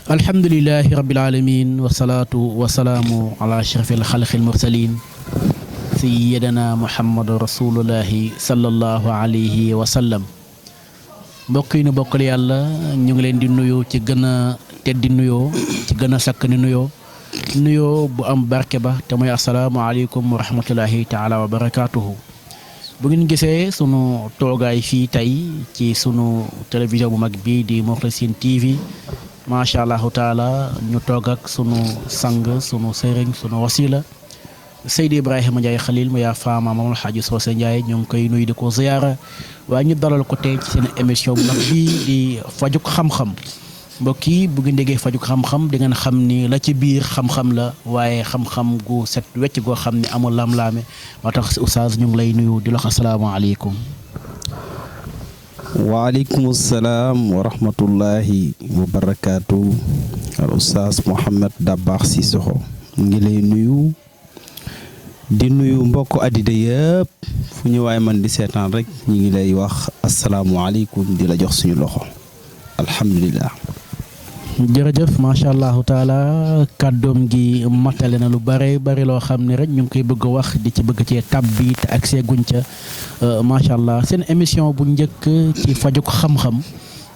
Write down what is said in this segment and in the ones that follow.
alhamdulillahi rabbil alamin wasalaatu wasalaamu ala ashrafil xalqil mursalin sayyidina muhammad rasulullahi sallallahu alayhi wa sallam. mbokk yi nu bokkal yàlla ñu ngi leen di nuyu ci gën a teddi nuyoo ci gën a sakk ni nuyoo bu am barke ba te mooy assalaamu aleykum wa rahmatullahi taala wa barakaatuhu. bu ngeen gisee sunu toogaay fii tey ci sunu télévision bu mag bii di Mourchid TV macha allahu taala ñu toog ak sunu sang sunu sëriñ sunu wasila Seydi Ibrahima Ndiaye Khalil mu yaa faama moom Alxaaji Soose Ndiaye ñu ngi koy nuyu di ko ziyaara waaye ñu dalal ko tey ci seen émission bu mag bii di fajuk xam-xam. mbokk yi bu ngeen déggee fajuk xam-xam di ngeen xam ni la ci biir xam-xam la waaye xam-xam gu set wecc goo xam ne amul lam-laame moo tax oustaz ñu ngi lay nuyu di la wax asalaamaaleykum. waaleykum salaam wa rahmatullahi wa barakaatu. al oustaz Mouhamed Dabakh Cissokho ngi lay nuyu di nuyu mbokk addina yëpp fu ñu waay man di seetaan rek ñu ngi lay wax asalaamualeykum di la jox suñu loxo alhamdulilah. jërëjëf macha allahu taala kàddoom gi matale na lu bare bari loo xam ne rek ñu ngi koy bëgg a wax di ci bëgg cee tabbi te ak see guñ ca macha allah seen émission bu njëkk ci fajuk xam-xam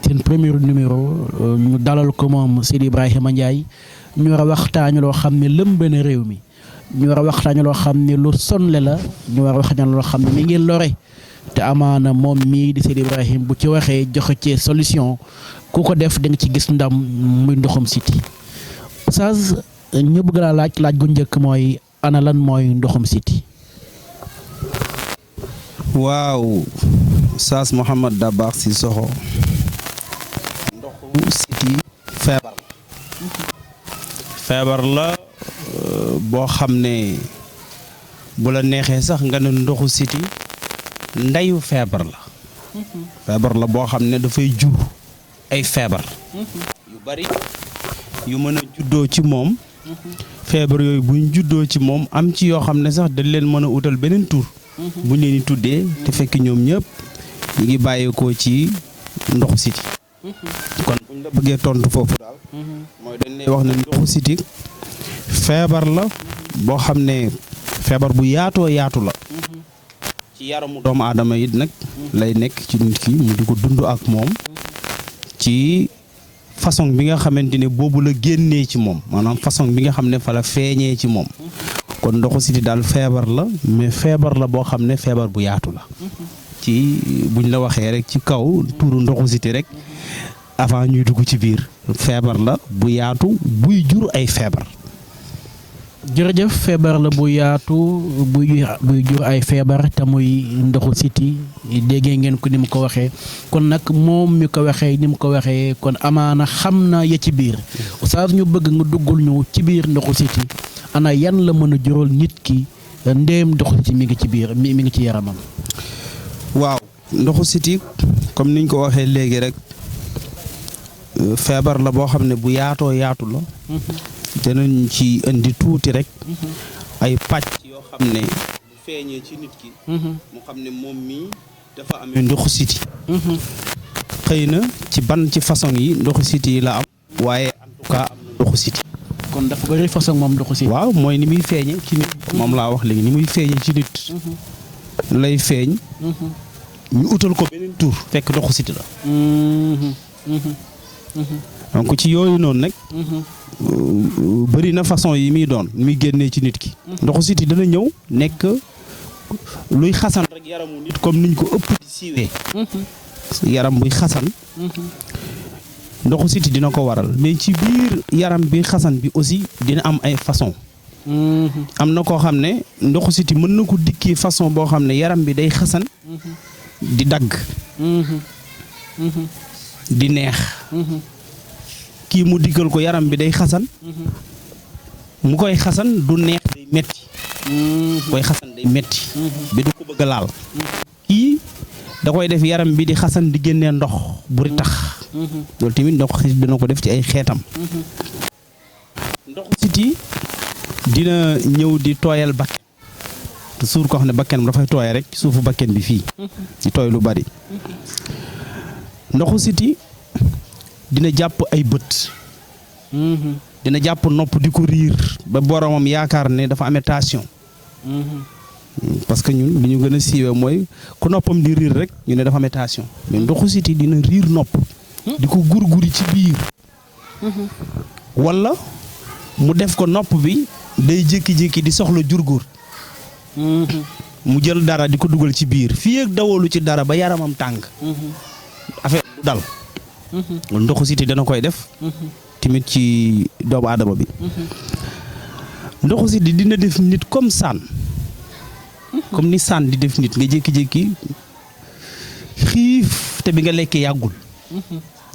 seen premier numéro ñu dalal ko moom Seydi Ibrahima Ndiaye ñu war a waxtaanee loo xam ne lëmb na réew mi ñu war a waxtaanee loo xam ne lu sonle la ñu war a waxtaanee loo xam ne mi ngi lore te amaana moom mii di Seydi Ibrahima bu ci waxee joxe ci solution. ku ko def da nga ci gis ndam muy ndoxum siti. Oustaz ñu bëgg laa laaj gu njëkk mooy ana lan mooy ndoxum siti. waaw Oustaz Mouhamed Dabakh Cissokho ndoxu siti feebar la boo xam ne bu la neexee sax nga ne ndoxu siti ndeyu feebar la. feebar la boo xam ne dafay jur ay feebar yu bari yu mën a juddoo ci moom. feebar yooyu buñ juddoo ci moom am ci yoo xam ne sax dañ leen mën a utal beneen tur. buñ leen di tuddee te fekk ñoom ñëpp ñu ngi bàyyeekoo ci ndoxu siti. kon buñ la bëggee tontu foofu daal. mooy dañ lay wax ne ndoxu siti feebar la boo xam ne feebar bu yaatoo yaatu la. ci yaramu doomu aadama yi nag lay nekk ci nit ki mu di ko dund ak moom. ci façon bi nga xamante ne boobu la génnee ci moom maanaam façon bi nga xam ne fa la feeñee ci moom kon ndoxu siti daal feebar la mais feebar la boo xam ne feebar bu yaatu la ci buñ la waxee rek ci kaw tuuru ndoxu siti rek avant ñuy dugg ci biir feebar la bu yaatu buy jur ay feebar. jërëjëf feebar la bu yaatu buy jur ay feebar te muy ndoxu siti déggee ngeen ko ni mu ko waxee kon nag moom mi ko waxee ni mu ko waxee kon amaana xam na ya ci biir oustaz ñu bëgg nga duggul ñu ci biir ndoxu siti ana yan la mën a jural nit ki ndéem ndoxu siti mi ngi ci biir mi ngi ci yaramam. waaw ndoxu siti comme niñ ko waxee léegi rek feebar la boo xam ne bu yaatoo yaatu la. danañ ci indi tuuti rek ay pàcc yoo xam ne bu feeñee ci nit ki mu xam ne moom mii dafa amee ndoxu siti. xëy na ci ban ci façon yi ndoxu siti yi la am waaye en tout cas am na ndoxu siti. kon dafa bëri façon moom ndoxu siti. waaw mooy ni muy feeñee ci nit moom laa wax léegi ni muy feeñee ci nit lay feeñ ñu utal ko beneen tur fekk ndoxu siti la. donc ci yooyu noonu nag bëri na façon yi muy doon muy génnee ci nit ki. ndoxu siti dana ñëw nekk luy xasan rek yaramu nit comme niñ ko ëpp di siiwee. yaram buy xasan. ndoxu siti dina ko waral mais ci biir yaram bi xasan bi aussi dina am ay façon. am na koo xam ne ndoxu siti mën na ko dikkee façon boo xam ne yaram bi day xasan. di dagg. di neex. kii mu diggal ko yaram bi day xasan. mu koy xasan du neex day metti. koy xasan day metti. bi du ko bëgg a laal. kii da koy def yaram bi di xasan di génnee ndox bu ri tax. loolu tamit ndox dina ko def ci ay xeetam. ndoxu siti dina ñëw di tooyal bakken. te suur ko xam ne bakken dafay tooy rek suufu bakken bi fii. di tooy lu bari. ndoxu siti dina jàpp ay bët dina jàpp nopp di ko riir ba boromam yaakaar ne dafa amee tension. parce que ñun li ñu gën a siiwee mooy ku noppam di riir rek ñu ne dafa amee tension mais ndoxu siti dina riir nopp. di ko gurguri ci biir. wala mu def ko nopp bi day jékki-jékki di soxla jurgóor. mu jël dara di ko dugal ci biir fii ak dawalu ci dara ba yaramam tàng. affaire du dal. ndoxu siti dana koy def. tamit ci doomu aadama bi. ndoxu siti dina def nit comme saan. comme ni saan di def nit nga jékki-jékki xiif te bi nga lekkee yàggul.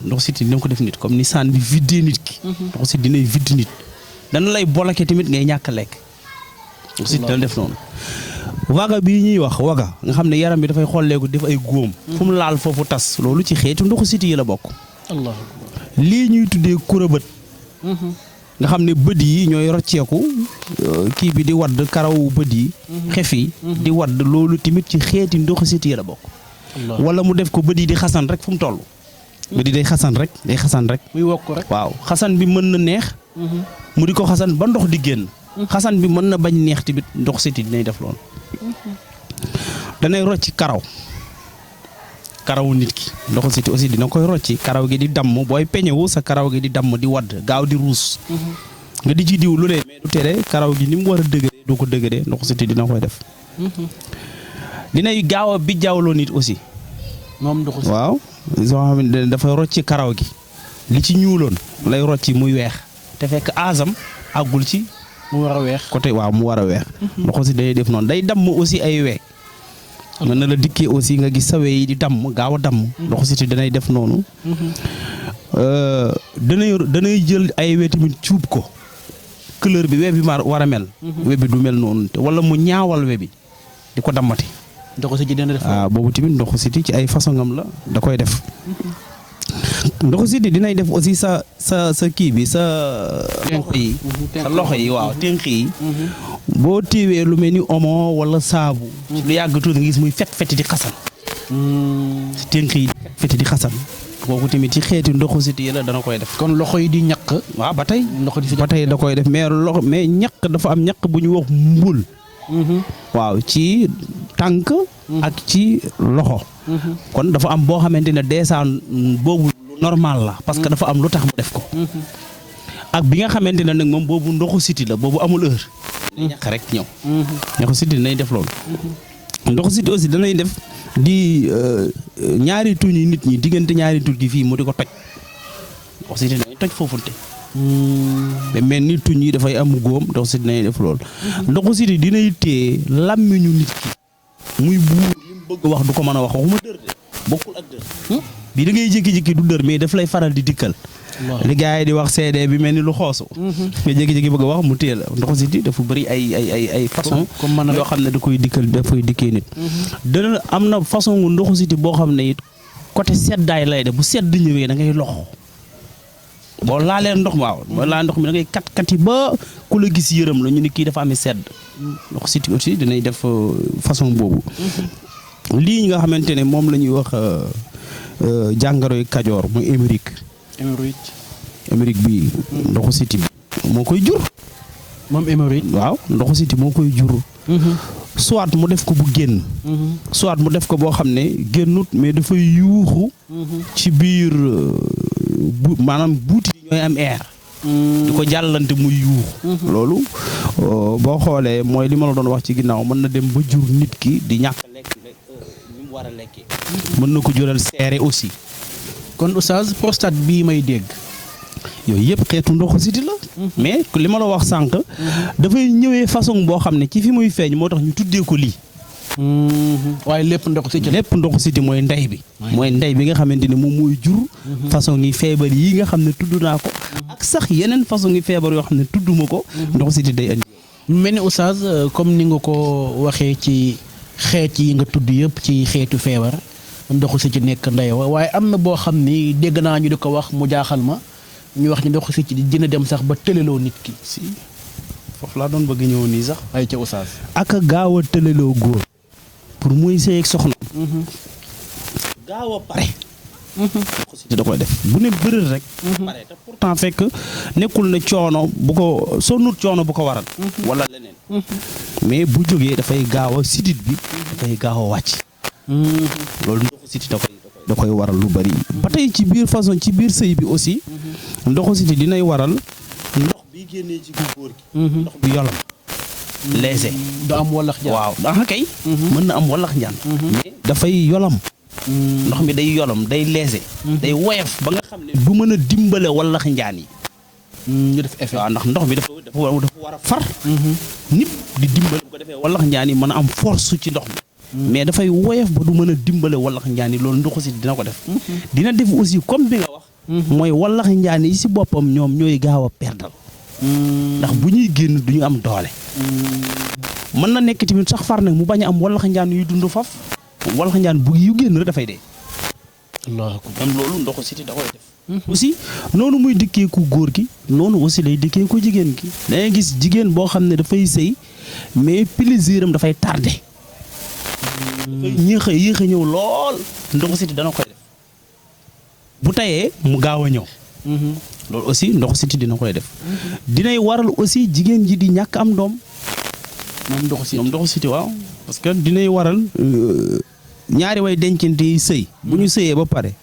ndoxu siti dina ko def nit comme ni saan bi viddee nit ki. ndoxu siti dinay vidd nit. dana lay bloqué tamit ngay ñàkk lekk. ndoxu siti dana def noonu. waga bii ñuy wax waga nga xam ne yaram bi dafay xolleeku def ay góom. fu mu laal foofu tas loolu ci xeetu ndoxu siti yi la bokk. lii ñuy tuddee kurabët. nga xam ne bët yi ñooy rocceeku kii bi di wadd karawu bët yi. xef yi di wadd loolu tamit ci xeeti ndoxu siti yi la bokk. wala mu def ko bët yi di xasan rek fu mu toll. bët yi day xasan rek day xasan rek. muy wokk rek. waaw xasan bi mën na neex. mu di ko xasan ba ndox di génn. xasan bi mën na bañ neex tamit ndox siti dinay def loolu. danay rocci karawu nit ki ndoxu siti aussi dina koy rocci karaw gi di damm booy peñewu sa karaw gi di damm di wadd gaaw di ruus. nga di ci diw lu ne mais du tere karaw gi ni mu war a dëgëree du ko dëgëree ndoxu siti dina koy def. dinay gaaw a bijjaawloo nit aussi. moom ndoxu siti waaw. soo xam ne dafay rocci karaw gi li ci ñuuloon lay rocci muy weex te fekk aasam àggul ci. mu war a weex côté waaw mu war a weex. ndoxu siti day def noonu day damm aussi ay wee. mën na la dikkee aussi nga gis sawe yi di damm gaaw a damm. ndoxu siti danay def noonu. danay jël ay we tamit cuub ko. couleur bi we bi war a mel. we bi du mel noonu te wala mu ñaawal we bi di ko dammati. ndoxu siti dina def. waaw boobu tamit ndoxu siti ci ay façon am la da koy def. ndoxu siti dinay def aussi sa kii bi sa. loxo yi sa loxo yi waaw tënk yi. boo téewee lu mel ni omo wala saabu. lu yàgg tuuti nga gis muy feti di xasan. si tënk yi feti di xasan. kooku tamit ci xeeti ndoxu siti yi la dana koy def. kon loxo yi di ñaq. waaw ba tey. ndoxu di ba tey da koy def mais ñaq dafa am ñaq bu ñu wax mbul. waaw ci tànk. ak ci loxo. kon dafa am boo xamante ne deesaan boobu normal la parce que dafa am lu tax mu def ko. ak bi nga xamante ne nag moom boobu ndoxu siti la boobu amul heure. ñaq rek ñëw. ndoxu siti danay def loolu. ndoxu siti aussi danay def di ñaari tuñ yi nit ñi diggante ñaari tuñ gi fii mu di ko toj. ndoxu siti danay toj foofunte. ba mel ni tuñ yi dafay am góom ndoxu siti danay def loolu. ndoxu siti dinay téye làmmiñu nit ki. muy buur li mu bëgg wax du ko mën a wax waxuma dër de bokkul ak dër. bii da ngay jékki-jékki du dër mais daf lay faral di dikkal. li gars yi di wax CD bi mel ni lu xoosu. nga jékki-jékki bëgg a wax mu téye la ndoxu siti dafa bëri ay façon yoo xam ne da koy dikkal dafay dikkee nit. dana am na façon ndoxu siti boo xam ne it côté seddaay lay def bu sedd ñëwee da ngay lox. boo laalee ndox waaw boo laalee ndox mi da ngay kat yi ba ku la gis yërëm la ñu ne kii dafa amee sedd. ndoxu siti aussi dinay def façon boobu. lii nga xamante ne moom la ñuy wax jàngoroy kajoor muy hémorroïde bi ndoxu siti bi moo koy jur. moom hémorroïde. waaw ndoxu siti moo koy jur. soit mu def ko bu génn. soit mu def ko boo xam ne génnut mais dafay yuuxu. ci biir maanaam buuti yi ñooy am air. di ko jàllante muy yuuxu. loolu boo xoolee mooy li ma la doon wax ci ginnaaw mën na dem ba jur nit ki di ñàkk lekk ni mu war a lekkee. mën na ko jural seere aussi. kon oustaz prostate bii may dégg. yooyu yëpp xeetu ndoxu siti la. mais li ma la wax sànq. dafay ñëwee façon boo xam ne ci fi muy feeñ moo tax ñu tuddee ko lii. waaye lépp ndoxu siti lépp ndoxu siti mooy ndey bi. mooy ndey bi nga xamante ne moom mooy jur. façon yi feebar yi nga xam ne tudd naa ko. ak sax yeneen façon yi feebar yoo xam ne tudduma ko. ndoxu siti day andi. mel ni oustaz comme ni nga ko waxee ci xeet yi nga tudd yëpp ci xeetu feebar. ndoxu siti nekk ndey waaye am na boo xam ni dégg naa ñu di ko wax mu jaaxal ma ñu wax ni ndoxu siti dina dem sax ba tëleloo nit ki. si foofu laa doon bëgg ñëw nii sax. ay ca oustaz. ak a gaaw a tëleloo góor. pour muy sëy ak soxna. gaaw a pare. ndoxu siti da koy def bu ne bërël rek pare te pourtant fekk nekkul ne coono bu ko sonnut coono bu ko waral wala leneen mais bu jógee dafay gaaw a sidit bi dafay gaaw a wàcc loolu ndoxu siti da koy waral lu bari ba tey ci biir façon ci biir sëy bi aussi ndoxu siti dinay waral ndox bi génnee ci góor gi ndox bi yolam léger du am wallax njaan waaw daa kay mën na am wallax njaan mais dafay yolam ndox mi day yolam day léger day woyof ba nga xam ne du mën a dimbale wallax njaan yi ñu def effet waaw ndax ndox mi dafa war a far nit di dimbale bu ko defee wallax njaan yi mën a am force ci ndox mi mais dafay woyof ba du mën a dimbale wallax njaan yi loolu ndoxu siti dina ko def dina def aussi comme bi nga wax mooy wallax njaan yi si boppam ñoom ñooy gaaw a perdal ndax bu ñuy génn du ñu am doole mën na nekk tamit sax far nag mu bañ a am wallax njaan yuy dund faf wallax njaan bu yu génn rek dafay dee Allah ko même loolu ndoxu siti da koy def aussi noonu muy dikkee ku góor gi noonu aussi lay dikkee ku jigéen gi da ngay gis jigéen boo xam ne dafay sëy mais plaisir am dafay tardé dafay yéex a ñëw lool ndoxu siti dana koy def bu tayee mu gaaw a ñëw loolu aussi ndoxu siti dina koy def dinay waral aussi jigéen ji di ñàkk am doom moom ndoxu siti waaw parce que dinay waral ñaari way dencante yi sëy bu ñu sëyee ba pare